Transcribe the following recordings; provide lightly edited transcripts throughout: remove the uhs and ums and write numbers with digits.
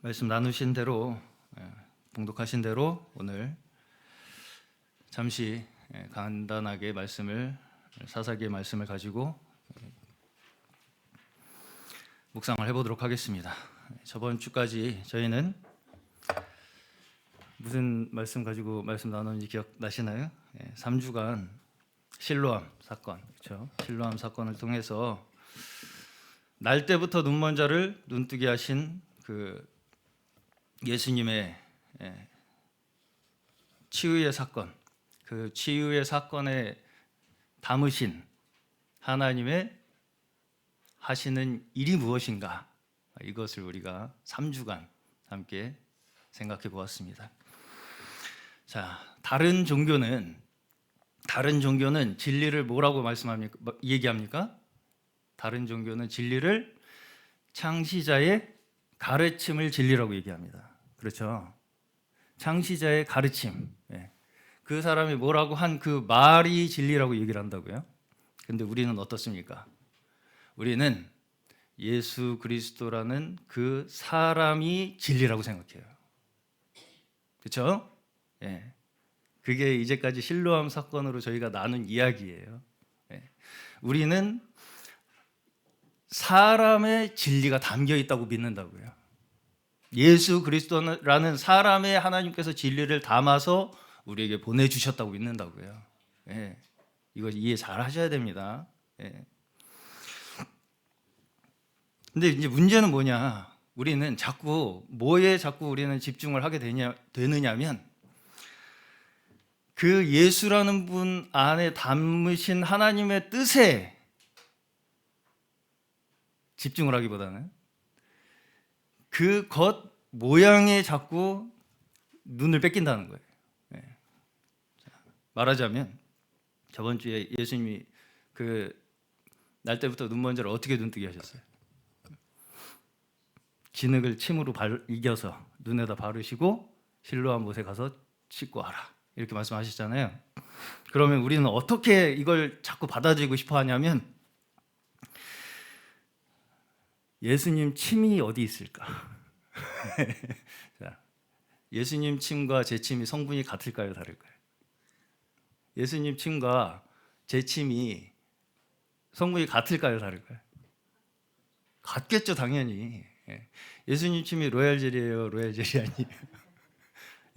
말씀 나누신 대로 봉독하신 대로 오늘 잠시 간단하게 사사기의 말씀을 가지고 묵상을 해보도록 하겠습니다. 저번 주까지 저희는 무슨 말씀 가지고 말씀 나누는지 기억나시나요? 3주간 실로암 사건, 그렇죠? 실로암 사건을 통해서 날 때부터 눈먼 자를 눈뜨게 하신 그 예수님의 치유의 사건, 그 치유의 사건에 담으신 하나님의 하시는 일이 무엇인가, 이것을 우리가 3주간 함께 생각해 보았습니다. 자, 다른 종교는 진리를 뭐라고 얘기합니까? 다른 종교는 진리를 창시자의 가르침을 진리라고 얘기합니다. 그렇죠? 창시자의 가르침, 그 사람이 뭐라고 한 그 말이 진리라고 얘기를 한다고요. 근데 우리는 어떻습니까? 우리는 예수 그리스도라는 그 사람이 진리라고 생각해요. 그렇죠? 그게 이제까지 실로암 사건으로 저희가 나눈 이야기예요. 우리는 사람의 진리가 담겨 있다고 믿는다고요. 예수 그리스도라는 사람의 하나님께서 진리를 담아서 우리에게 보내주셨다고 믿는다고요. 이거 이해 잘 하셔야 됩니다. 근데 이제 문제는 뭐냐? 우리는 자꾸 우리는 집중을 하게 되느냐면 그 예수라는 분 안에 담으신 하나님의 뜻에 집중을 하기보다는 그 겉 모양에 자꾸 눈을 뺏긴다는 거예요. 말하자면 저번 주에 예수님이 그 날 때부터 눈먼 자를 어떻게 눈뜨게 하셨어요? 진흙을 침으로 이겨서 눈에다 바르시고 실로암 못에 가서 씻고 와라, 이렇게 말씀하셨잖아요. 그러면 우리는 어떻게 이걸 자꾸 받아들이고 싶어 하냐면, 예수님 침이 어디 있을까? 자, 예수님 침과 제 침이 성분이 같을까요, 다를까요? 예수님 침과 제 침이 성분이 같을까요, 다를까요? 같겠죠, 당연히. 예수님 침이 로얄젤이에요, 로얄젤이 아니에요?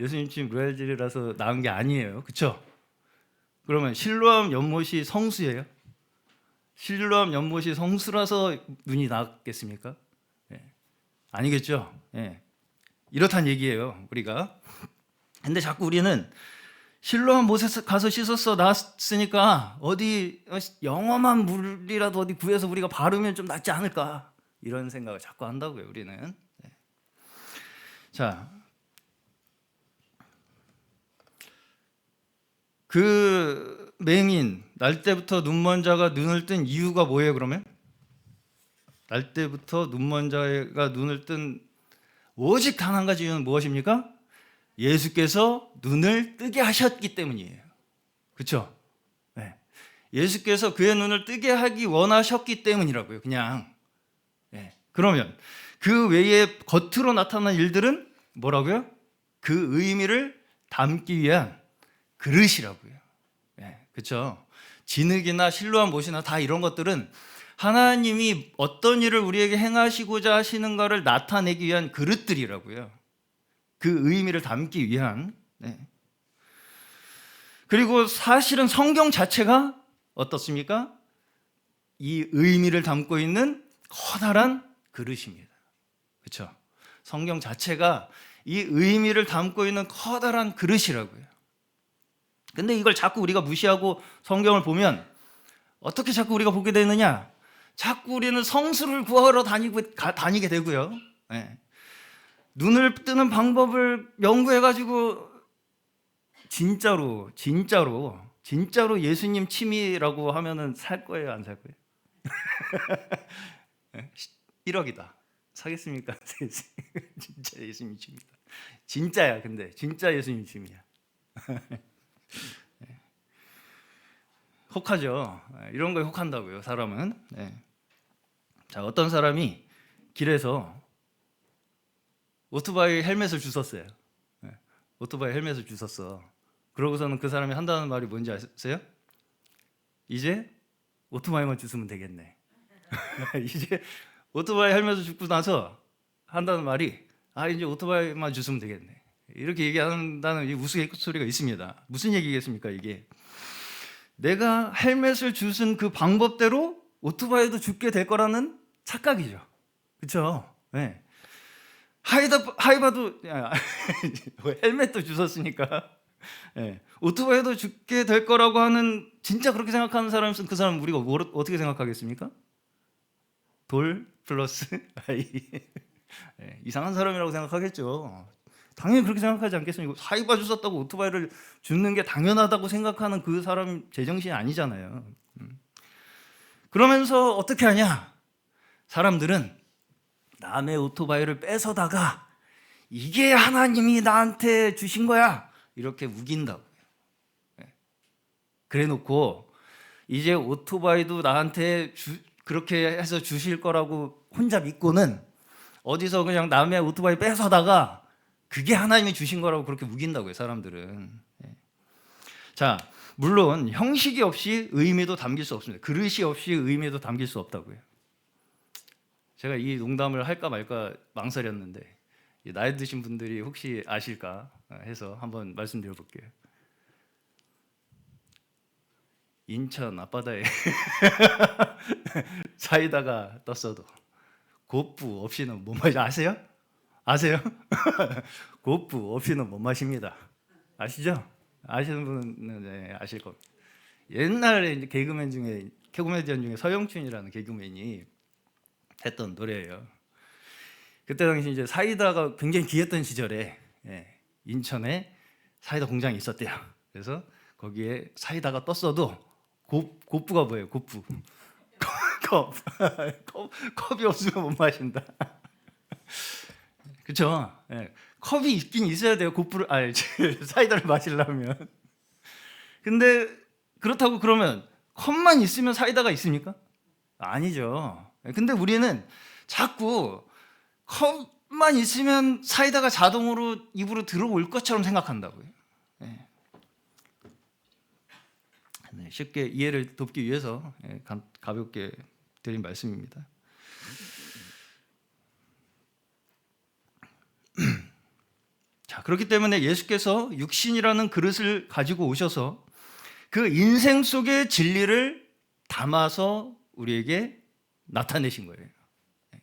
예수님 침 로얄젤이라서 나은 게 아니에요, 그렇죠? 그러면 실로암 연못이 성수예요? 실로암 연못이 성수라서 눈이 나았겠습니까? 아니겠죠. 이렇단 얘기예요, 우리가. 근데 자꾸 우리는 실로암 못에 가서 씻었어, 나았으니까 어디 영험한 물이라도 어디 구해서 우리가 바르면 좀 낫지 않을까, 이런 생각을 자꾸 한다고요, 우리는. 자, 그 맹인, 날 때부터 눈먼 자가 눈을 뜬 이유가 뭐예요, 그러면? 날 때부터 눈먼 자가 눈을 뜬 오직 단 한 가지 이유는 무엇입니까? 예수께서 눈을 뜨게 하셨기 때문이에요. 그렇죠? 예수께서 그의 눈을 뜨게 하기 원하셨기 때문이라고요, 그냥. 그러면 그 외에 겉으로 나타난 일들은 뭐라고요? 그 의미를 담기 위한 그릇이라고요. 그렇죠? 진흙이나 실로암 못이나 다 이런 것들은 하나님이 어떤 일을 우리에게 행하시고자 하시는 것을 나타내기 위한 그릇들이라고요. 그 의미를 담기 위한. 그리고 사실은 성경 자체가 어떻습니까? 이 의미를 담고 있는 커다란 그릇입니다. 그렇죠? 성경 자체가 이 의미를 담고 있는 커다란 그릇이라고요. 근데 이걸 자꾸 우리가 무시하고 성경을 보면 어떻게 자꾸 우리가 보게 되느냐? 자꾸 우리는 성수를 구하러 다니게 되고요. 눈을 뜨는 방법을 연구해가지고 진짜로 예수님 침이라고 하면은 살 거예요, 안 살 거예요? 1억이다. 사겠습니까? 진짜 예수님 침이다. 진짜야, 근데 진짜 예수님 침이야. 혹하죠. 이런 거에 혹한다고요, 사람은. 자, 어떤 사람이 길에서 오토바이 헬멧을 주웠어요. 예, 오토바이 헬멧을 주웠어. 그러고서는 그 사람이 한다는 말이 뭔지 아세요? 이제 오토바이만 주우면 되겠네. 이제 오토바이 헬멧을 주고 나서 한다는 말이 이제 오토바이만 주우면 되겠네. 이렇게 얘기한다는 이 우스갯소리가 있습니다. 무슨 얘기겠습니까 이게? 내가 헬멧을 주운 그 방법대로 오토바이도 줍게 될 거라는 착각이죠. 그렇죠? 네. 하이바도 헬멧도 주웠으니까 오토바이도 줍게 될 거라고 하는, 진짜 그렇게 생각하는 사람이 있으면 그 사람 우리가 어떻게 생각하겠습니까? 돌 플러스 아이. 이상한 사람이라고 생각하겠죠. 당연히 그렇게 생각하지 않겠습니까? 하이바 주웠다고 오토바이를 줍는 게 당연하다고 생각하는 그 사람 제정신이 아니잖아요. 그러면서 어떻게 하냐? 사람들은 남의 오토바이를 뺏어다가 이게 하나님이 나한테 주신 거야 이렇게 우긴다고요. 그래 놓고 이제 오토바이도 나한테 그렇게 해서 주실 거라고 혼자 믿고는 어디서 그냥 남의 오토바이 뺏어다가 그게 하나님이 주신 거라고 그렇게 우긴다고요, 사람들은. 자, 물론 형식이 없이 의미도 담길 수 없습니다. 그릇이 없이 의미도 담길 수 없다고요. 제가 이 농담을 할까 말까 망설였는데 나이 드신 분들이 혹시 아실까 해서 한번 말씀드려 볼게요. 인천 앞바다에 사이다가 떴어도 고프 없이는 못 마시. 아세요? 아세요? 고프 없이는 못 마십니다. 아시죠? 아시는 분은 네, 아실 겁니다. 옛날에 이제 개그맨 중에, 개그맨 중에 서영춘이라는 개그맨이 했던 노래예요. 그때 당시 이제 사이다가 굉장히 귀했던 시절에 인천에 사이다 공장이 있었대요. 그래서 거기에 사이다가 떴어도 고프가 뭐예요? 고프. 컵이 없으면 못 마신다. 그렇죠? 컵이 있긴 있어야 돼요. 고프를 사이다를 마시려면. 근데 그렇다고 그러면 컵만 있으면 사이다가 있습니까? 아니죠. 근데 우리는 자꾸 컵만 있으면 사이다가 자동으로 입으로 들어올 것처럼 생각한다고요. 쉽게 이해를 돕기 위해서 가볍게 드린 말씀입니다. 자, 그렇기 때문에 예수께서 육신이라는 그릇을 가지고 오셔서 그 인생 속의 진리를 담아서 우리에게 나타내신 거예요.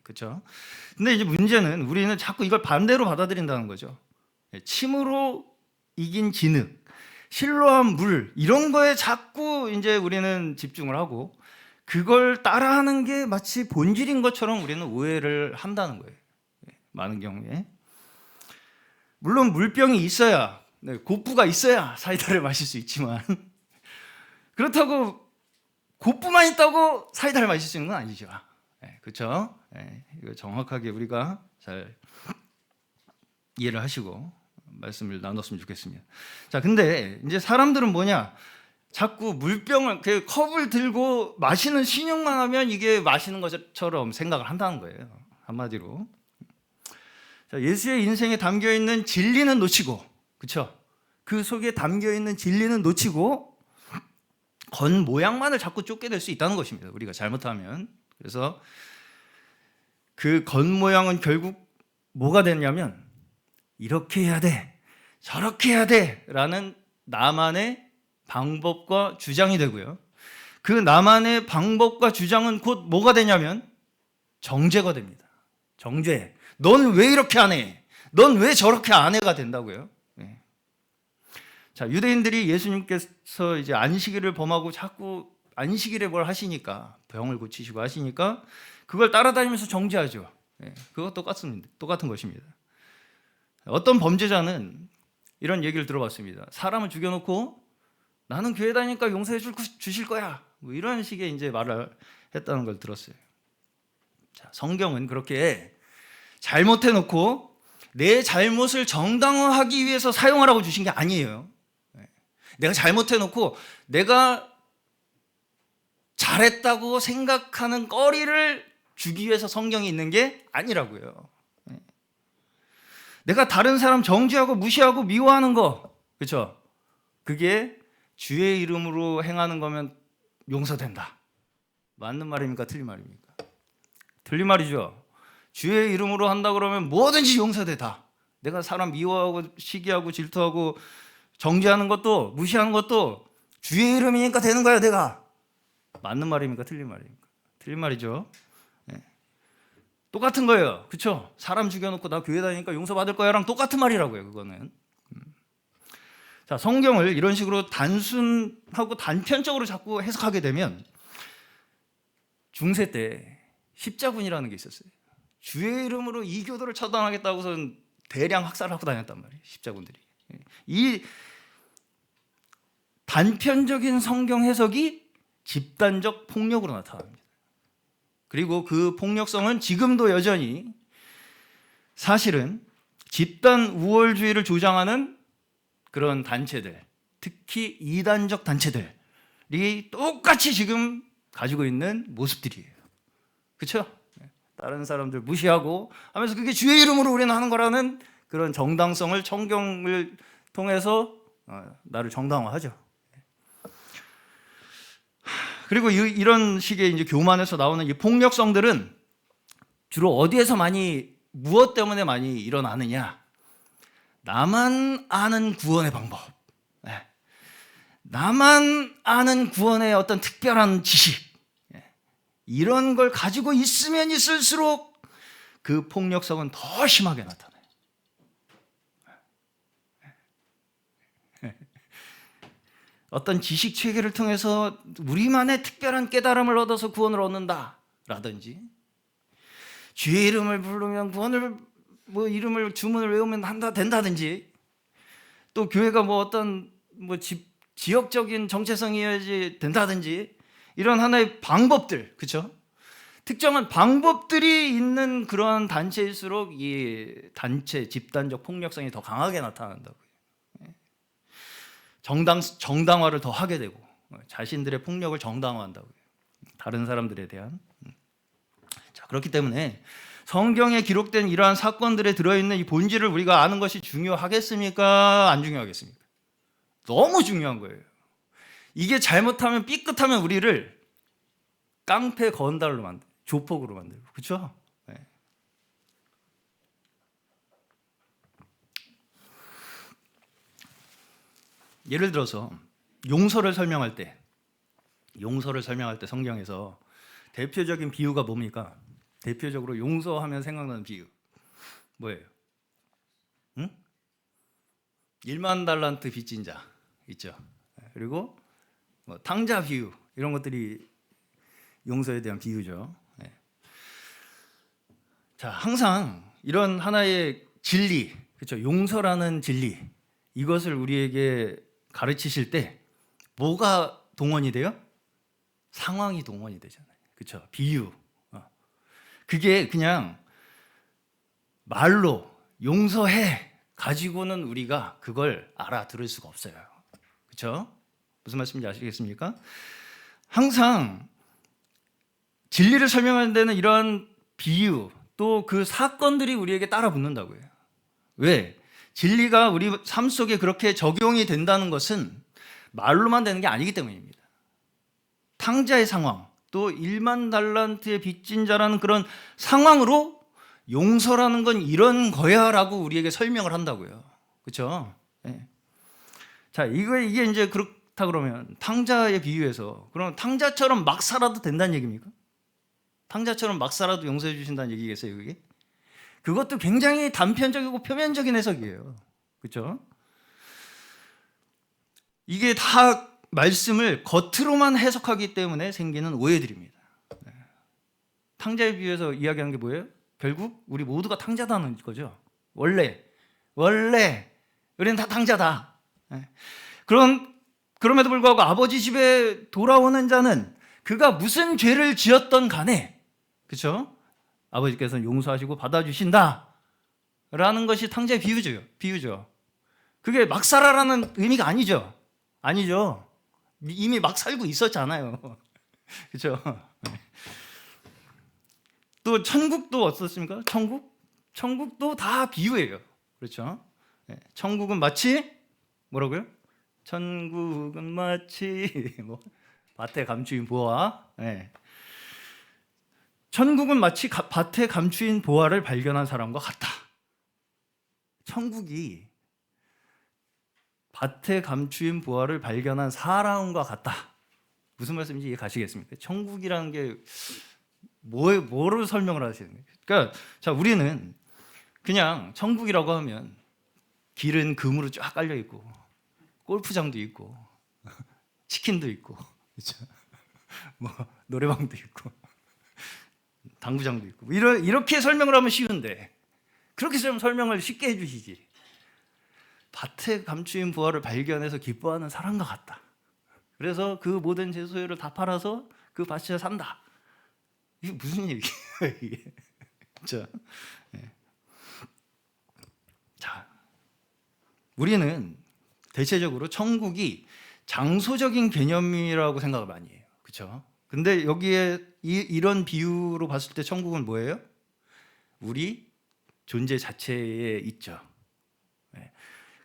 그렇죠? 근데 이제 문제는 우리는 자꾸 이걸 반대로 받아들인다는 거죠. 침으로 이긴 진흙, 실로한 물, 이런 거에 자꾸 이제 우리는 집중을 하고 그걸 따라하는 게 마치 본질인 것처럼 우리는 오해를 한다는 거예요. 많은 경우에. 물론 물병이 있어야, 고프가 있어야 사이다를 마실 수 있지만 그렇다고 고프만 있다고 사이다를 마실 수 있는 건 아니죠. 그렇죠? 이거 정확하게 우리가 잘 이해를 하시고 말씀을 나눴으면 좋겠습니다. 자, 근데 이제 사람들은 뭐냐? 자꾸 물병을, 그 컵을 들고 마시는 신용만 하면 이게 마시는 것처럼 생각을 한다는 거예요. 한마디로. 자, 예수의 인생에 담겨 있는 진리는 놓치고, 그렇죠? 그 속에 담겨 있는 진리는 놓치고 겉 모양만을 자꾸 쫓게 될 수 있다는 것입니다. 우리가 잘못하면. 그래서 그 겉 모양은 결국 뭐가 되냐면 이렇게 해야 돼, 저렇게 해야 돼라는 나만의 방법과 주장이 되고요. 그 나만의 방법과 주장은 곧 뭐가 되냐면 정죄가 됩니다. 정죄. 넌 왜 이렇게 안 해? 넌 왜 저렇게 안 해가 된다고요? 네. 자, 유대인들이 예수님께서 이제 안식일을 범하고 자꾸 안식일에 뭘 하시니까, 병을 고치시고 하시니까 그걸 따라다니면서 정죄하죠. 네. 그거 똑같은 것입니다. 어떤 범죄자는 이런 얘기를 들어봤습니다. 사람을 죽여놓고 나는 교회 다니니까 용서해 주실 거야, 뭐 이런 식의 이제 말을 했다는 걸 들었어요. 자, 성경은 그렇게 잘못해놓고 내 잘못을 정당화하기 위해서 사용하라고 주신 게 아니에요. 내가 잘못해놓고 내가 잘했다고 생각하는 거리를 주기 위해서 성경이 있는 게 아니라고요. 내가 다른 사람 정죄하고 무시하고 미워하는 거, 그렇죠? 그게 주의 이름으로 행하는 거면 용서된다. 맞는 말입니까? 틀린 말입니까? 틀린 말이죠. 주의 이름으로 한다 그러면 뭐든지 용서되다. 내가 사람 미워하고 시기하고 질투하고 정죄하는 것도 무시하는 것도 주의 이름이니까 되는 거야, 내가. 맞는 말입니까? 틀린 말입니까? 틀린 말이죠. 네. 똑같은 거예요. 그렇죠? 사람 죽여놓고 나 교회 다니니까 용서받을 거야랑 똑같은 말이라고요, 그거는. 자, 성경을 이런 식으로 단순하고 단편적으로 자꾸 해석하게 되면 중세 때 십자군이라는 게 있었어요. 주의 이름으로 이교도를 처단하겠다고선 대량 학살하고 다녔단 말이에요, 십자군들이. 이 단편적인 성경 해석이 집단적 폭력으로 나타납니다. 그리고 그 폭력성은 지금도 여전히 사실은 집단 우월주의를 주장하는 그런 단체들, 특히 이단적 단체들이 똑같이 지금 가지고 있는 모습들이에요. 그렇죠? 다른 사람들 무시하고 하면서 그게 주의 이름으로 우리는 하는 거라는 그런 정당성을 성경을 통해서 나를 정당화하죠. 그리고 이런 식의 이제 교만에서 나오는 이 폭력성들은 주로 어디에서 무엇 때문에 많이 일어나느냐? 나만 아는 구원의 방법, 나만 아는 구원의 어떤 특별한 지식, 이런 걸 가지고 있으면 있을수록 그 폭력성은 더 심하게 나타나요. 어떤 지식 체계를 통해서 우리만의 특별한 깨달음을 얻어서 구원을 얻는다라든지, 주의 이름을 부르면 구원을 이름을 주문을 외우면 된다든지, 또 교회가 어떤 지역적인 정체성이어야지 된다든지, 이런 하나의 방법들, 그렇죠? 특정한 방법들이 있는 그런 단체일수록 이 단체 집단적 폭력성이 더 강하게 나타난다고요. 정당화를 더 하게 되고 자신들의 폭력을 정당화한다고요. 다른 사람들에 대한. 자, 그렇기 때문에 성경에 기록된 이러한 사건들에 들어있는 이 본질을 우리가 아는 것이 중요하겠습니까? 안 중요하겠습니까? 너무 중요한 거예요. 이게 잘못하면 삐끗하면 우리를 깡패 건달로 만들고 조폭으로 만들고, 그렇죠? 네. 예를 들어서 용서를 설명할 때 성경에서 대표적인 비유가 뭡니까? 대표적으로 용서하면 생각나는 비유 뭐예요? 1만 달란트 빚진 자 있죠. 그리고 탕자 비유, 이런 것들이 용서에 대한 비유죠. 자, 항상 이런 하나의 진리, 그렇죠? 용서라는 진리, 이것을 우리에게 가르치실 때 뭐가 동원이 돼요? 상황이 동원이 되잖아요. 그렇죠? 비유. 그게 그냥 말로 용서해 가지고는 우리가 그걸 알아들을 수가 없어요. 그렇죠? 무슨 말씀인지 아시겠습니까? 항상 진리를 설명하는 데는 이런 비유, 또 그 사건들이 우리에게 따라 붙는다고요. 왜? 진리가 우리 삶 속에 그렇게 적용이 된다는 것은 말로만 되는 게 아니기 때문입니다. 탕자의 상황, 또 1만 달란트의 빚진 자라는 그런 상황으로 용서라는 건 이런 거야 라고 우리에게 설명을 한다고요. 그렇죠? 네. 자, 이게 이제 그렇다 그러면 탕자의 비유에서, 그럼 탕자처럼 막 살아도 된다는 얘기입니까? 탕자처럼 막 살아도 용서해 주신다는 얘기겠어요, 그게? 그것도 굉장히 단편적이고 표면적인 해석이에요. 그렇죠? 이게 다 말씀을 겉으로만 해석하기 때문에 생기는 오해들입니다. 탕자에 비유해서 이야기하는 게 뭐예요? 결국 우리 모두가 탕자다는 거죠. 원래 우리는 다 탕자다. 그럼에도 불구하고 아버지 집에 돌아오는 자는 그가 무슨 죄를 지었던 간에, 그렇죠? 아버지께서는 용서하시고 받아주신다 라는 것이 탕자의 비유죠. 그게 막 살아라는 의미가 아니죠. 이미 막 살고 있었잖아요. 그렇죠? 또 천국도 어떻습니까? 천국도 다 비유예요. 그렇죠? 예, 천국은 마치 뭐라고요? 천국은 마치 뭐 밭에 감추인 보화. 예. 천국은 마치 밭에 감추인 보화를 발견한 사람과 같다. 천국이 밭에 감추인 보화를 발견한 사람과 같다. 무슨 말씀인지 이해 가시겠습니까? 천국이라는 게 뭐를 설명을 하시는 거예요? 그러니까 자, 우리는 그냥 천국이라고 하면 길은 금으로 쫙 깔려 있고 골프장도 있고 치킨도 있고 그렇죠? 뭐 노래방도 있고 당구장도 있고 이렇게 설명을 하면 쉬운데 그렇게 설명을 쉽게 해주시지. 밭에 감추인 부활을 발견해서 기뻐하는 사람과 같다. 그래서 그 모든 제 소유를 다 팔아서 그 밭에 산다. 이게 무슨 얘기예요? 이게 자, 네. 자, 우리는 대체적으로 천국이 장소적인 개념이라고 생각을 많이 해요. 그렇죠? 근데 여기에 이런 비유로 봤을 때 천국은 뭐예요? 우리 존재 자체에 있죠. 네.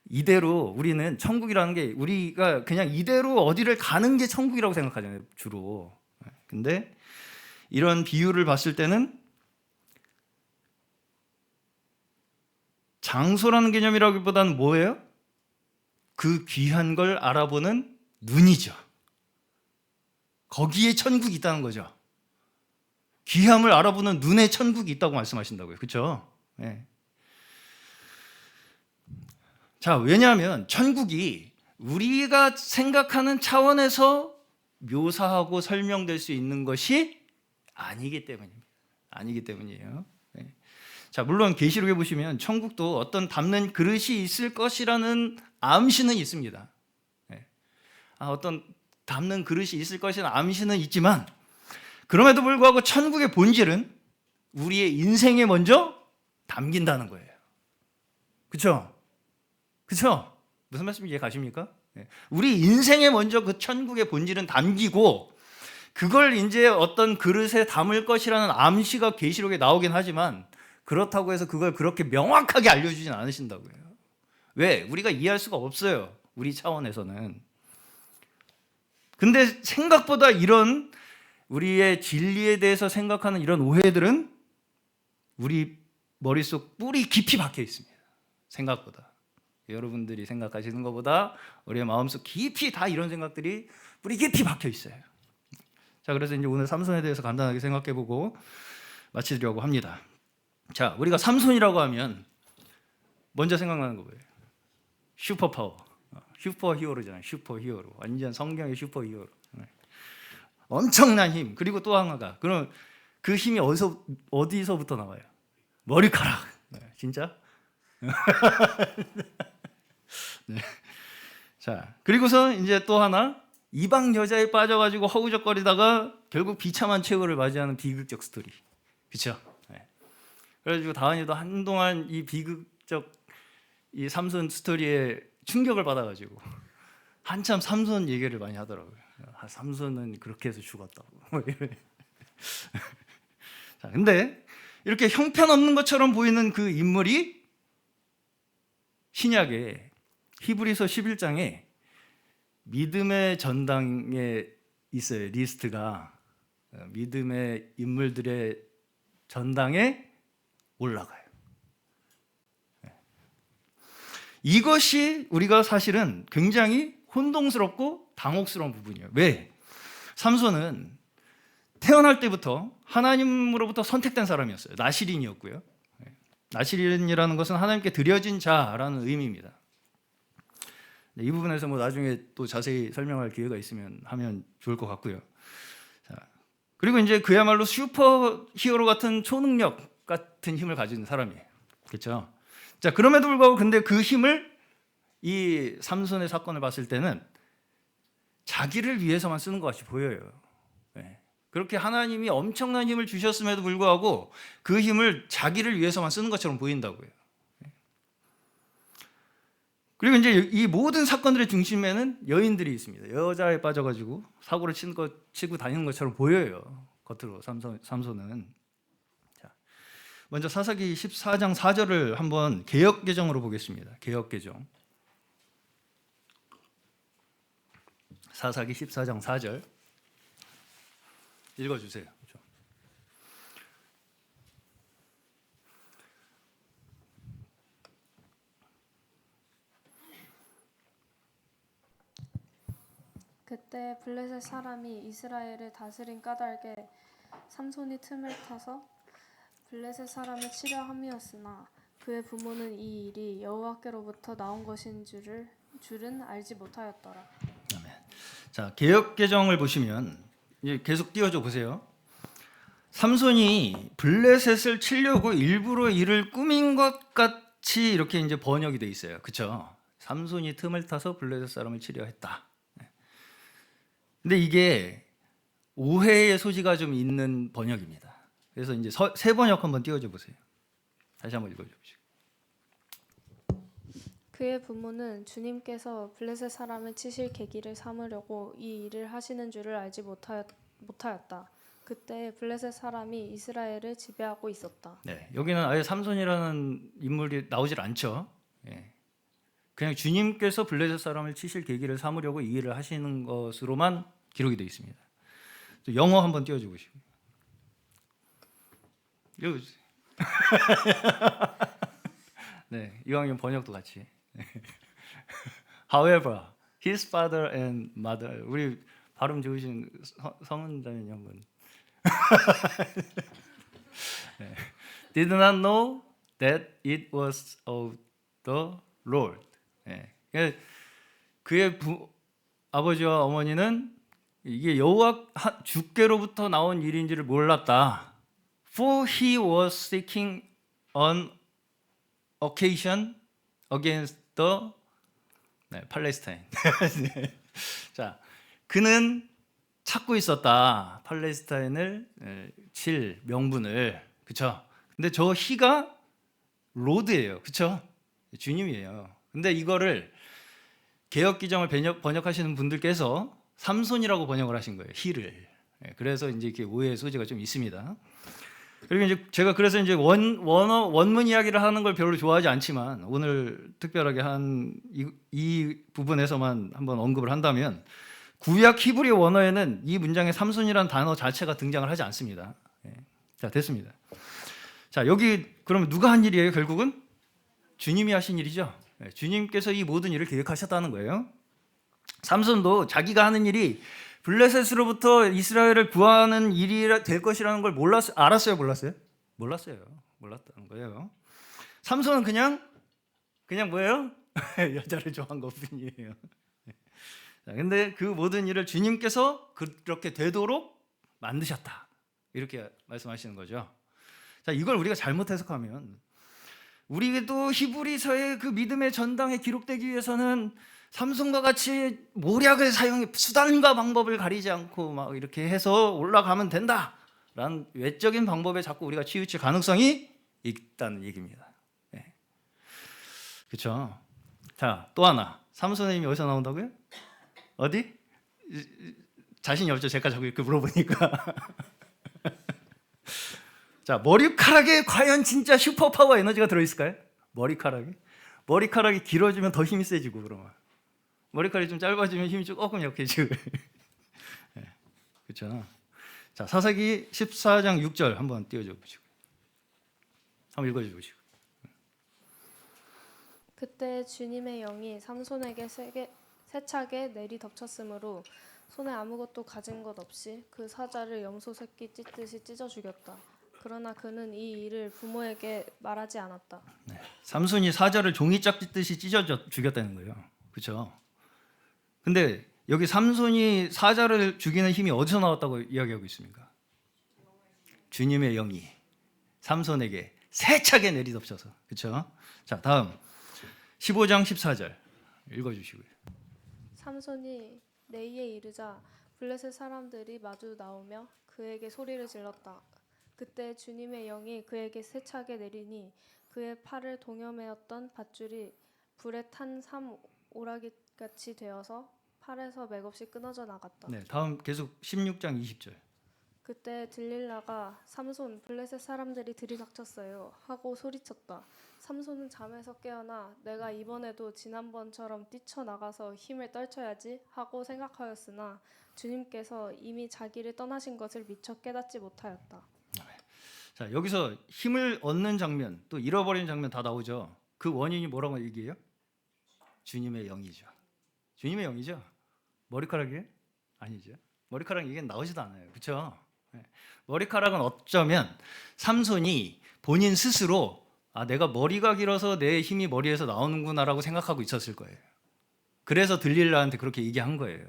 이대로 우리는 천국이라는 게 우리가 그냥 이대로 어디를 가는 게 천국이라고 생각하잖아요, 주로. 근데 이런 비유를 봤을 때는 장소라는 개념이라기보다는 뭐예요? 그 귀한 걸 알아보는 눈이죠. 거기에 천국이 있다는 거죠. 귀함을 알아보는 눈에 천국이 있다고 말씀하신다고요. 그렇죠? 네. 자, 왜냐하면 천국이 우리가 생각하는 차원에서 묘사하고 설명될 수 있는 것이 아니기 때문입니다. 아니기 때문이에요. 네. 자, 물론 계시록에 보시면 천국도 어떤 담는 그릇이 있을 것이라는 암시는 있습니다. 네. 어떤 담는 그릇이 있을 것이라는 암시는 있지만 그럼에도 불구하고 천국의 본질은 우리의 인생에 먼저 담긴다는 거예요. 그렇죠? 그렇죠? 무슨 말씀인지 이해 가십니까? 네. 우리 인생에 먼저 그 천국의 본질은 담기고 그걸 이제 어떤 그릇에 담을 것이라는 암시가 계시록에 나오긴 하지만 그렇다고 해서 그걸 그렇게 명확하게 알려주진 않으신다고요. 왜? 우리가 이해할 수가 없어요. 우리 차원에서는. 근데 생각보다 이런 우리의 진리에 대해서 생각하는 이런 오해들은 우리 머릿속 뿌리 깊이 박혀 있습니다. 생각보다. 여러분들이 생각하시는 것보다 우리의 마음속 깊이 다 이런 생각들이 뿌리 깊이 박혀 있어요. 자, 그래서 이제 오늘 삼손에 대해서 간단하게 생각해보고 마치려고 합니다. 자, 우리가 삼손이라고 하면 먼저 생각나는 거 뭐예요? 슈퍼파워, 슈퍼 히어로잖아요. 슈퍼 히어로, 완전 성경의 슈퍼 히어로. 엄청난 힘. 그리고 또 하나가 그럼 그 힘이 어디서부터 나와요? 머리카락. 진짜? 네. 자, 그리고서 이제 또 하나 이방 여자에 빠져가지고 허우적거리다가 결국 비참한 최후를 맞이하는 비극적 스토리. 그렇죠? 네. 그래가지고 다은이도 한동안 이 비극적 이 삼손 스토리에 충격을 받아가지고 한참 삼손 얘기를 많이 하더라고요. 삼손은 그렇게 해서 죽었다고. 자, 근데 이렇게 형편없는 것처럼 보이는 그 인물이 신약의 히브리서 11장에 믿음의 전당에 있어요. 리스트가 믿음의 인물들의 전당에 올라가요. 이것이 우리가 사실은 굉장히 혼동스럽고 당혹스러운 부분이에요. 왜? 삼손은 태어날 때부터 하나님으로부터 선택된 사람이었어요. 나실인이었고요. 나실인이라는 것은 하나님께 드려진 자라는 의미입니다. 이 부분에서 뭐 나중에 또 자세히 설명할 기회가 있으면 하면 좋을 것 같고요. 자, 그리고 이제 그야말로 슈퍼 히어로 같은 초능력 같은 힘을 가진 사람이에요. 그렇죠? 자, 그럼에도 불구하고 근데 그 힘을 이 삼손의 사건을 봤을 때는 자기를 위해서만 쓰는 것 같이 보여요. 네. 그렇게 하나님이 엄청난 힘을 주셨음에도 불구하고 그 힘을 자기를 위해서만 쓰는 것처럼 보인다고요. 네. 그리고 이제 이 모든 사건들의 중심에는 여인들이 있습니다. 여자에 빠져가지고 사고를 치고 다니는 것처럼 보여요. 겉으로 삼손은. 자, 먼저 사사기 14장 4절을 한번 개역 개정으로 보겠습니다. 개역 개정. 사사기 14장 4절 읽어 주세요. 그때 블레셋 사람이 이스라엘을 다스린 까닭에 삼손이 틈을 타서 블레셋 사람을 치려 함이었으나 그의 부모는 이 일이 여호와께로부터 나온 것인 줄은 알지 못하였더라. 아멘. 자, 개역 개정을 보시면 이제 계속 띄워줘 보세요. 삼손이 블레셋을 치려고 일부러 이를 꾸민 것 같이 이렇게 이제 번역이 돼 있어요. 그렇죠? 삼손이 틈을 타서 블레셋 사람을 치려 했다. 근데 이게 오해의 소지가 좀 있는 번역입니다. 그래서 이제 새 번역 한번 띄워줘 보세요. 다시 한번 읽어줘 보시고. 그의 부모는 주님께서 블레셋 사람을 치실 계기를 삼으려고 이 일을 하시는 줄을 알지 못하였다. 그때 블레셋 사람이 이스라엘을 지배하고 있었다. 네, 여기는 아예 삼손이라는 인물이 나오질 않죠. 예. 그냥 주님께서 블레셋 사람을 치실 계기를 삼으려고 이 일을 하시는 것으로만 기록이 되어 있습니다. 영어 한번 띄워주고 싶어요. 읽어주세요. 네, 이왕이면 번역도 같이. However, his father and mother. 우리 발음 좋으신 성은자님 한번. 네. Did not know that it was of the Lord. 네. 그의 아버지와 어머니는 이게 여호와 주께로부터 나온 일인지를 몰랐다. For he was seeking an occasion against the 팔레스타인. 네. 자, 그는 찾고 있었다. 팔레스타인을 칠 명분을. 그렇죠? 근데 저 히가 로드예요. 그렇죠? 주님이에요. 근데 이거를 개역 기정을 번역하시는 분들께서 삼손이라고 번역을 하신 거예요. 히를. 그래서 이제 이렇게 오해의 소지가 좀 있습니다. 그리고 이제 제가 그래서 이제 원문 이야기를 하는 걸 별로 좋아하지 않지만 오늘 특별하게 한 이 부분에서만 한번 언급을 한다면 구약 히브리 원어에는 이 문장에 삼손이라는 단어 자체가 등장을 하지 않습니다. 자, 됐습니다. 자, 여기 그러면 누가 한 일이에요? 결국은 주님이 하신 일이죠. 주님께서 이 모든 일을 계획하셨다는 거예요. 삼손도 자기가 하는 일이 블레셋으로부터 이스라엘을 구하는 일이 될 것이라는 걸 알았어요, 몰랐어요? 몰랐어요. 몰랐다는 거예요. 삼손은 그냥 뭐예요? 여자를 좋아한 것뿐이에요. 근데 그 모든 일을 주님께서 그렇게 되도록 만드셨다. 이렇게 말씀하시는 거죠. 자, 이걸 우리가 잘못 해석하면 우리도 히브리서의 그 믿음의 전당에 기록되기 위해서는 삼손과 같이 모략을 사용해 수단과 방법을 가리지 않고 막 이렇게 해서 올라가면 된다라는 외적인 방법에 자꾸 우리가 치우칠 가능성이 있다는 얘기입니다. 네. 그렇죠? 자, 또 하나. 삼손의 힘이 어디서 나온다고요? 어디? 자신이 없죠. 제가 자꾸 이렇게 물어보니까. 자, 머리카락에 과연 진짜 슈퍼파워 에너지가 들어있을까요? 머리카락이 길어지면 더 힘이 세지고 그러면 머리카락이 좀 짧아지면 힘이 조금 약해지고. 네, 그렇죠. 자, 사사기 14장 6절 한번 띄워줘 보시고 한번 읽어줘 보시고. 그때 주님의 영이 삼손에게 세차게 내리 덮쳤으므로 손에 아무것도 가진 것 없이 그 사자를 염소 새끼 찢듯이 찢어 죽였다. 그러나 그는 이 일을 부모에게 말하지 않았다. 네, 삼손이 사자를 종이짝 찢듯이 찢어 죽였다는 거예요. 그렇죠? 근데 여기 삼손이 사자를 죽이는 힘이 어디서 나왔다고 이야기하고 있습니까? 주님의 영이 삼손에게 세차게 내리덮쳐서. 그렇죠? 자, 다음 15장 14절 읽어주시고요. 삼손이 내이에 이르자 블레셋 사람들이 마주 나오며 그에게 소리를 질렀다. 그때 주님의 영이 그에게 세차게 내리니 그의 팔을 동여매었던 밧줄이 불에 탄 삼 오라기같이 되어서 팔에서 맥없이 끊어져 나갔다. 네, 다음 계속 16장 20절. 그때 들릴라가 삼손 블레셋 사람들이 들이닥쳤어요 하고 소리쳤다. 삼손은 잠에서 깨어나 내가 이번에도 지난번처럼 뛰쳐나가서 힘을 떨쳐야지 하고 생각하였으나 주님께서 이미 자기를 떠나신 것을 미처 깨닫지 못하였다. 자, 여기서 힘을 얻는 장면, 또 잃어버리는 장면 다 나오죠. 그 원인이 뭐라고 얘기해요? 주님의 영이죠. 주님의 영이죠. 머리카락이에요? 아니죠. 머리카락 얘기는 나오지도 않아요. 그렇죠? 머리카락은 어쩌면 삼손이 본인 스스로 내가 머리가 길어서 내 힘이 머리에서 나오는구나라고 생각하고 있었을 거예요. 그래서 들릴라한테 그렇게 얘기한 거예요.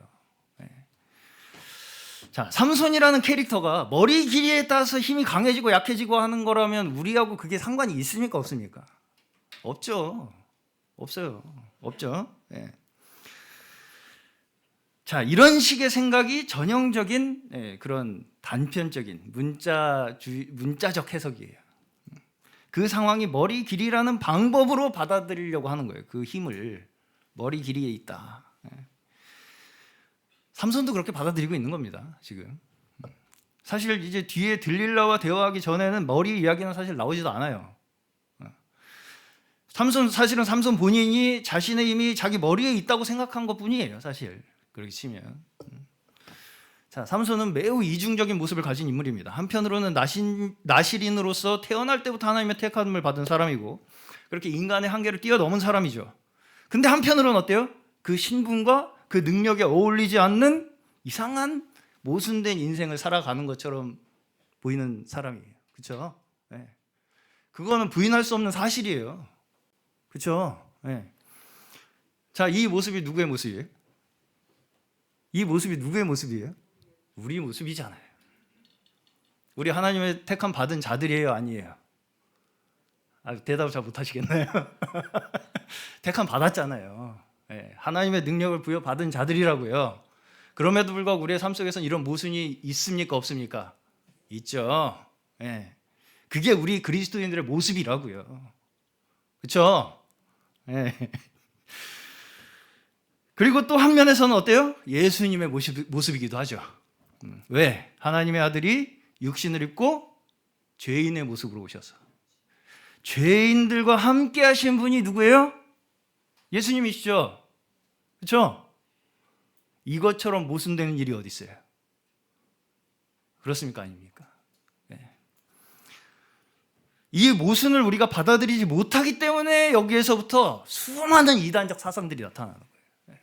자, 삼손이라는 캐릭터가 머리 길이에 따라서 힘이 강해지고 약해지고 하는 거라면 우리하고 그게 상관이 있습니까? 없습니까? 없죠. 없어요. 없죠. 네. 자, 이런 식의 생각이 전형적인 그런 단편적인 문자적 해석이에요. 그 상황이 머리 길이라는 방법으로 받아들이려고 하는 거예요. 그 힘을 머리 길이에 있다. 삼손도 그렇게 받아들이고 있는 겁니다. 지금 사실 이제 뒤에 들릴라와 대화하기 전에는 머리 이야기는 사실 나오지도 않아요. 사실은 삼손 본인이 자신의 힘이 자기 머리에 있다고 생각한 것뿐이에요. 사실 그렇게 치면. 자, 삼손은 매우 이중적인 모습을 가진 인물입니다. 한편으로는 나실인으로서 태어날 때부터 하나님의 택함을 받은 사람이고 그렇게 인간의 한계를 뛰어넘은 사람이죠. 근데 한편으로는 어때요? 그 신분과 그 능력에 어울리지 않는 이상한 모순된 인생을 살아가는 것처럼 보이는 사람이에요. 그렇죠? 네. 그거는 부인할 수 없는 사실이에요. 그렇죠? 네. 자, 이 모습이 누구의 모습이에요? 이 모습이 누구의 모습이에요? 우리 모습이잖아요. 우리 하나님의 택함 받은 자들이에요, 아니에요? 대답을 잘 못하시겠네요. 택함 받았잖아요. 네, 하나님의 능력을 부여받은 자들이라고요. 그럼에도 불구하고 우리의 삶 속에서는 이런 모순이 있습니까? 없습니까? 있죠. 네. 그게 우리 그리스도인들의 모습이라고요. 그렇죠? 네. 그리고 또 한 면에서는 어때요? 예수님의 모습이기도 하죠. 왜? 하나님의 아들이 육신을 입고 죄인의 모습으로 오셔서 죄인들과 함께 하신 분이 누구예요? 예수님이시죠. 그렇죠? 이것처럼 모순되는 일이 어디 있어요? 그렇습니까? 아닙니까? 네. 이 모순을 우리가 받아들이지 못하기 때문에 여기에서부터 수많은 이단적 사상들이 나타나는 거예요.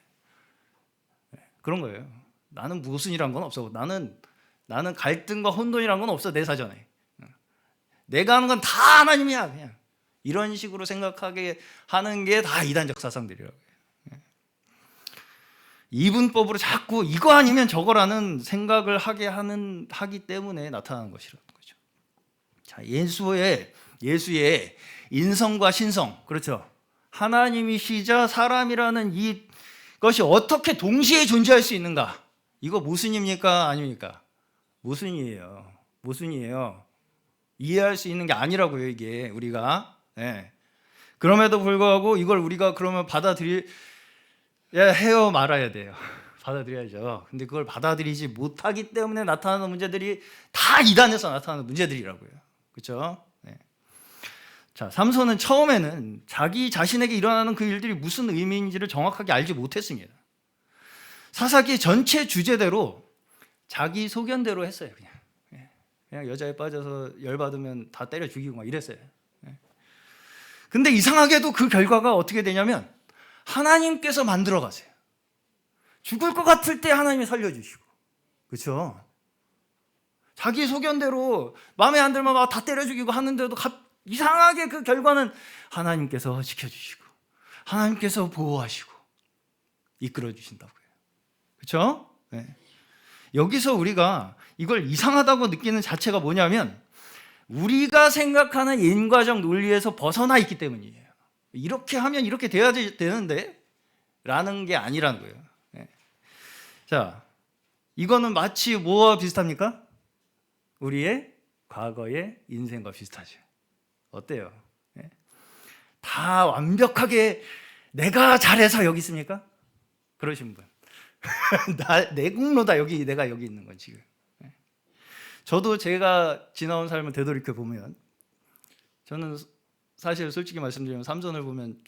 네. 그런 거예요. 나는 모순이란 건 없어. 나는 갈등과 혼돈이란 건 없어. 내 사전에. 내가 하는 건 다 하나님이야. 그냥 이런 식으로 생각하게 하는 게 다 이단적 사상들이라고 해요. 이분법으로 자꾸 이거 아니면 저거라는 생각을 하기 때문에 나타나는 것이라는 거죠. 자, 예수의 인성과 신성, 그렇죠? 하나님이시자 사람이라는 이것이 어떻게 동시에 존재할 수 있는가? 이거 모순입니까? 아닙니까? 모순이에요. 모순이에요. 이해할 수 있는 게 아니라고요, 이게 우리가. 네. 그럼에도 불구하고 이걸 우리가 그러면 해요 말아야 돼요. 받아들여야죠. 근데 그걸 받아들이지 못하기 때문에 나타나는 문제들이 다 이단에서 나타나는 문제들이라고요. 그렇죠? 네. 자, 삼손은 처음에는 자기 자신에게 일어나는 그 일들이 무슨 의미인지를 정확하게 알지 못했습니다. 사사기 전체 주제대로 자기 소견대로 했어요. 그냥 여자에 빠져서 열받으면 다 때려 죽이고 막 이랬어요. 근데 이상하게도 그 결과가 어떻게 되냐면 하나님께서 만들어 가세요. 죽을 것 같을 때 하나님이 살려주시고, 그렇죠? 자기 소견대로 마음에 안 들면 막 다 때려 죽이고 하는데도 이상하게 그 결과는 하나님께서 지켜주시고 하나님께서 보호하시고 이끌어 주신다고요. 그렇죠? 네. 여기서 우리가 이걸 이상하다고 느끼는 자체가 뭐냐면 우리가 생각하는 인과적 논리에서 벗어나 있기 때문이에요. 이렇게 하면 이렇게 돼야 되는데 라는 게 아니라는 거예요. 네. 자, 이거는 마치 뭐와 비슷합니까? 우리의 과거의 인생과 비슷하죠. 어때요? 네. 다 완벽하게 내가 잘해서 여기 있습니까? 그러신 분. 내 공로다. 내가 여기 있는 건 지금. 저도 제가 지나온 삶을 되돌이켜 보면 저는 사실 솔직히 말씀드리면 삼손을 보면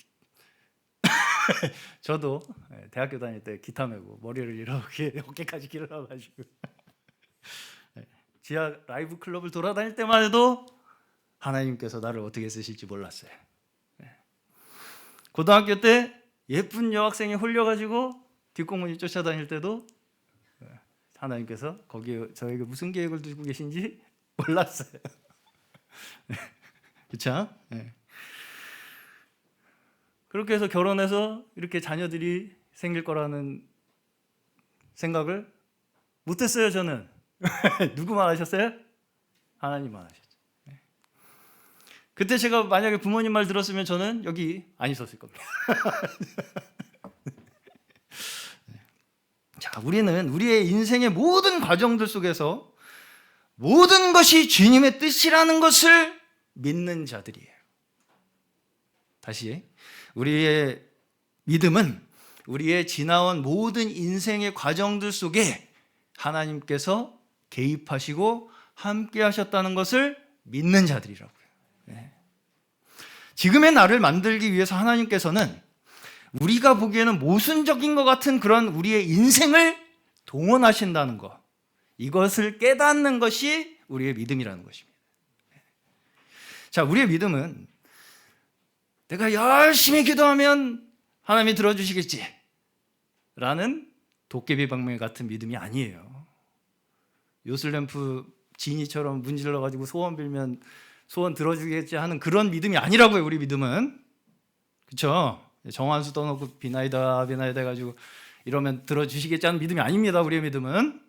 저도 대학교 다닐 때 기타 메고 머리를 이렇게 어깨까지 길러가지고 지하 라이브 클럽을 돌아다닐 때만 해도 하나님께서 나를 어떻게 쓰실지 몰랐어요. 고등학교 때 예쁜 여학생이 홀려가지고 뒷공문이 쫓아다닐 때도 하나님께서 거기에 저에게 무슨 계획을 두고 계신지 몰랐어요. 그렇죠? 그렇게 해서 결혼해서 이렇게 자녀들이 생길 거라는 생각을 못했어요. 저는. 누구만 하셨어요? 하나님만 하셨죠. 그때 제가 만약에 부모님 말 들었으면 저는 여기 안 있었을 겁니다. 자, 우리는 우리의 인생의 모든 과정들 속에서 모든 것이 주님의 뜻이라는 것을 믿는 자들이에요. 다시, 우리의 믿음은 우리의 지나온 모든 인생의 과정들 속에 하나님께서 개입하시고 함께 하셨다는 것을 믿는 자들이라고요. 지금의 나를 만들기 위해서 하나님께서는 우리가 보기에는 모순적인 것 같은 그런 우리의 인생을 동원하신다는 것, 이것을 깨닫는 것이 우리의 믿음이라는 것입니다. 자, 우리의 믿음은 내가 열심히 기도하면 하나님이 들어주시겠지 라는 도깨비방망이 같은 믿음이 아니에요. 요슬램프 지니처럼 문질러가지고 소원 빌면 소원 들어주겠지 하는 그런 믿음이 아니라고요. 우리 믿음은. 그렇죠? 정한수 떠놓고 비나이다 해가지고 이러면 들어주시겠지 하는 믿음이 아닙니다. 우리의 믿음은.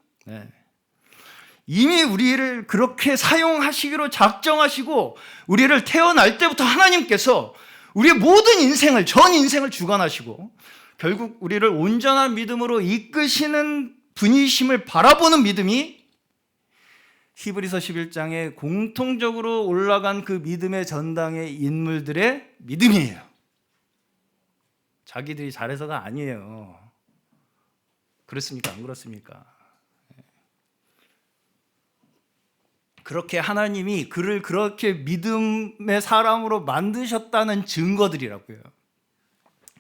이미 우리를 그렇게 사용하시기로 작정하시고 우리를 태어날 때부터 하나님께서 우리의 모든 인생을, 전 인생을 주관하시고 결국 우리를 온전한 믿음으로 이끄시는 분이심을 바라보는 믿음이 히브리서 11장에 공통적으로 올라간 그 믿음의 전당의 인물들의 믿음이에요. 자기들이 잘해서가 아니에요. 그렇습니까? 안 그렇습니까? 그렇게 하나님이 그를 그렇게 믿음의 사람으로 만드셨다는 증거들이라고요.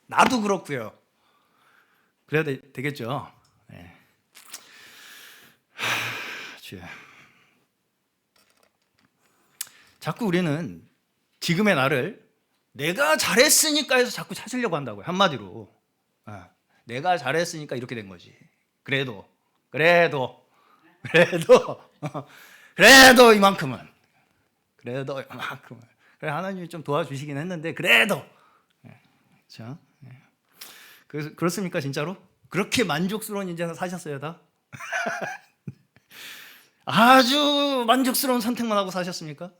나도 그렇고요. 그래야 되겠죠. 주여. 자꾸 우리는 지금의 나를 내가 잘했으니까 해서 자꾸 찾으려고 한다고요. 한마디로. 내가 잘했으니까 이렇게 된 거지. 그래도 이만큼은. 그래, 하나님이 좀 도와주시긴 했는데 그래도. 자, 그래서 그렇습니까, 진짜로? 그렇게 만족스러운 인생을 사셨어요, 다? 아주 만족스러운 선택만 하고 사셨습니까?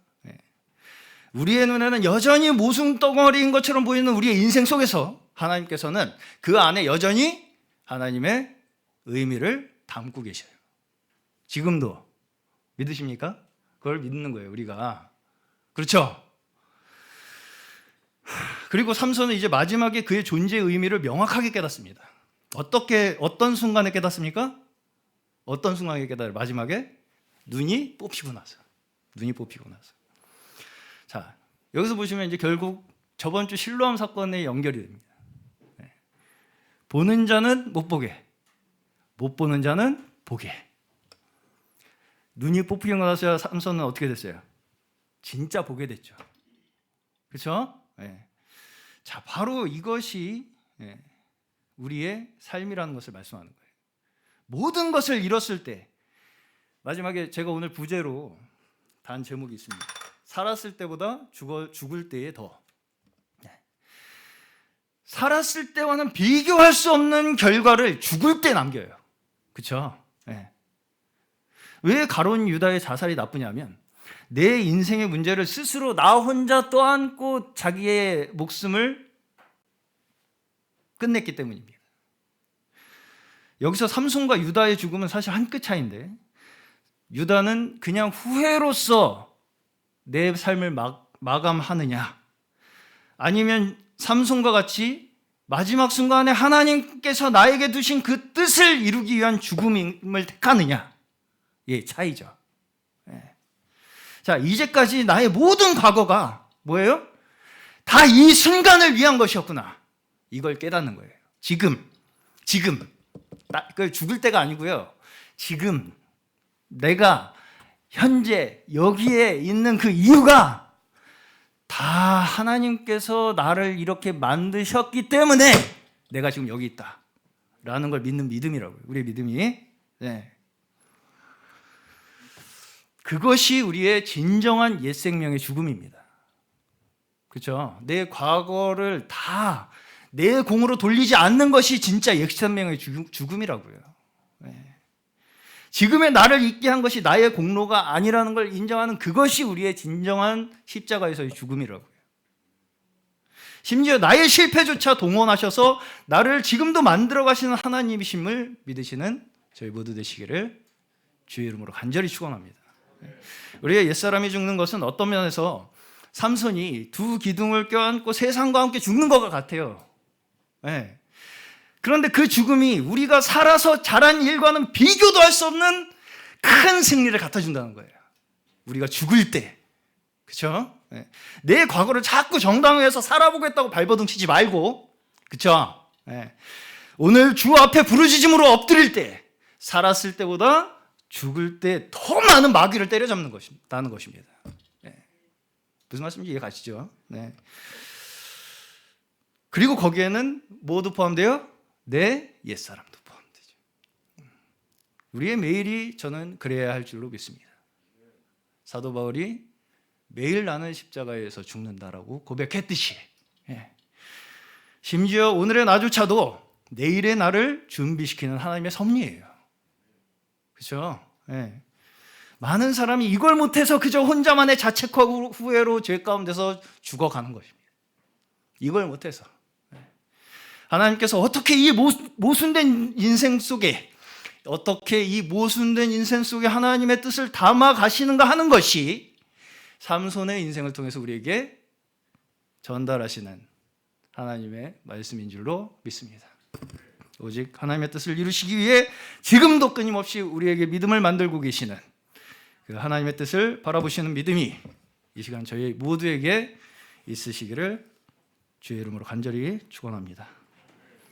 우리의 눈에는 여전히 모순덩어리인 것처럼 보이는 우리의 인생 속에서 하나님께서는 그 안에 여전히 하나님의 의미를 담고 계셔요. 지금도. 믿으십니까? 그걸 믿는 거예요, 우리가. 그렇죠? 그리고 삼손은 이제 마지막에 그의 존재의 의미를 명확하게 깨닫습니다. 어떤 순간에 깨닫습니까? 어떤 순간에 깨달아요? 마지막에 눈이 뽑히고 나서. 자, 여기서 보시면 이제 결국 저번 주 실로암 사건에 연결이 됩니다. 보는 자는 못 보게, 못 보는 자는 보게. 눈이 뽑히고 나서 삼손은 어떻게 됐어요? 진짜 보게 됐죠. 그렇죠? 자, 바로 이것이 우리의 삶이라는 것을 말씀하는 거예요. 모든 것을 잃었을 때, 마지막에 제가 오늘 부제로 단 제목이 있습니다. 살았을 때보다 죽을 때에 더. 살았을 때와는 비교할 수 없는 결과를 죽을 때 남겨요. 그렇죠? 왜 가룟 유다의 자살이 나쁘냐면 내 인생의 문제를 스스로 나 혼자 떠안고 자기의 목숨을 끝냈기 때문입니다. 여기서 삼손과 유다의 죽음은 사실 한 끗 차이인데, 유다는 그냥 후회로서 내 삶을 마감하느냐, 아니면 삼손과 같이 마지막 순간에 하나님께서 나에게 두신 그 뜻을 이루기 위한 죽음을 택하느냐, 차이죠. 자, 이제까지 나의 모든 과거가 뭐예요? 다 이 순간을 위한 것이었구나. 이걸 깨닫는 거예요. 지금 죽을 때가 아니고요. 지금 내가 현재 여기에 있는 그 이유가 다 하나님께서 나를 이렇게 만드셨기 때문에 내가 지금 여기 있다라는 걸 믿는 믿음이라고요. 우리의 믿음이. 네. 그것이 우리의 진정한 옛 생명의 죽음입니다. 그렇죠? 내 과거를 다 내 공으로 돌리지 않는 것이 진짜 옛 생명의 죽음이라고요. 네. 지금의 나를 있게 한 것이 나의 공로가 아니라는 걸 인정하는 그것이 우리의 진정한 십자가에서의 죽음이라고요. 심지어 나의 실패조차 동원하셔서 나를 지금도 만들어 가시는 하나님이심을 믿으시는 저희 모두 되시기를 주의 이름으로 간절히 축원합니다. 우리의 옛사람이 죽는 것은 어떤 면에서 삼손이 두 기둥을 껴안고 세상과 함께 죽는 것과 같아요. 네. 그런데 그 죽음이 우리가 살아서 잘한 일과는 비교도 할 수 없는 큰 승리를 갖다 준다는 거예요. 우리가 죽을 때. 그렇죠? 네. 내 과거를 자꾸 정당화해서 살아보겠다고 발버둥 치지 말고, 그렇죠? 네. 오늘 주 앞에 부르짖음으로 엎드릴 때, 살았을 때보다 죽을 때 더 많은 마귀를 때려잡는 것입니다. 네. 무슨 말씀인지 이해 가시죠? 네. 그리고 거기에는 뭐도 포함돼요? 내 옛사람도 포함되죠. 우리의 매일이 저는 그래야 할 줄로 믿습니다. 사도 바울이 매일 나는 십자가에서 죽는다라고 고백했듯이, 심지어 오늘의 나조차도 내일의 나를 준비시키는 하나님의 섭리예요. 그렇죠? 많은 사람이 이걸 못해서 그저 혼자만의 자책과 후회로 죄 가운데서 죽어가는 것입니다. 이걸 못해서. 하나님께서 어떻게 이 모순된 인생 속에 하나님의 뜻을 담아 가시는가 하는 것이 삼손의 인생을 통해서 우리에게 전달하시는 하나님의 말씀인 줄로 믿습니다. 오직 하나님의 뜻을 이루시기 위해 지금도 끊임없이 우리에게 믿음을 만들고 계시는 그 하나님의 뜻을 바라보시는 믿음이 이 시간 저희 모두에게 있으시기를 주의 이름으로 간절히 축원합니다.